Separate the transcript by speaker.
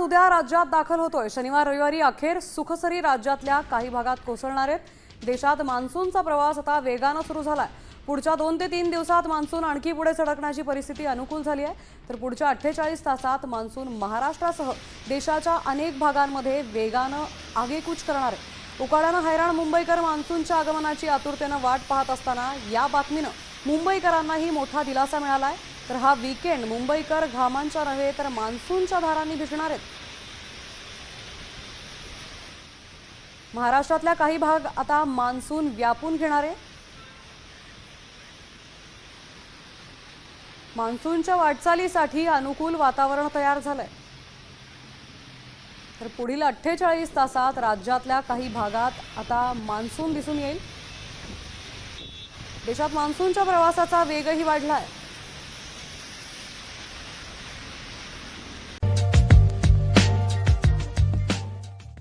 Speaker 1: उद्या राज्यात दाखल होतोय। शनिवार रविवारी अखेर सुखसरी राज्यातल्या काही भागात कोसळणार आहेत। देशात मान्सूनचा प्रवास आता वेगाने सुरू झालाय। पुढच्या 2 ते 3 दिवसात मान्सून आणखी पुढे सरकण्याची परिस्थिती अनुकूल झाली आहे। तर पुढच्या 48 तासात मान्सून महाराष्ट्रासह देशाच्या अनेक भागांमध्ये वेगाने आगेकूच करणार आहे। उकाड्याने हैराण मुंबईकर मान्सूनच्या आगमनाची आतुरतेने वाट पाहत असताना या बातमीने मुंबईकरांनाही मोठा दिलासा मिळाला आहे। तर हा वीकेंड मुंबईकर घामांच्या नव्हे तर मान्सूनच्या धारांनी भिजणार आहेत। महाराष्ट्रातल्या काही भाग आता मान्सून व्यापून घेणार आहे। मान्सूनच्या वाटचालीसाठी अनुकूल वातावरण तयार झालंय। तर पुढील 48 तासात राज्यातल्या काही भागात आता मान्सून दिसून येईल। देशात मान्सूनच्या प्रवासाचा वेगही वाढलाय।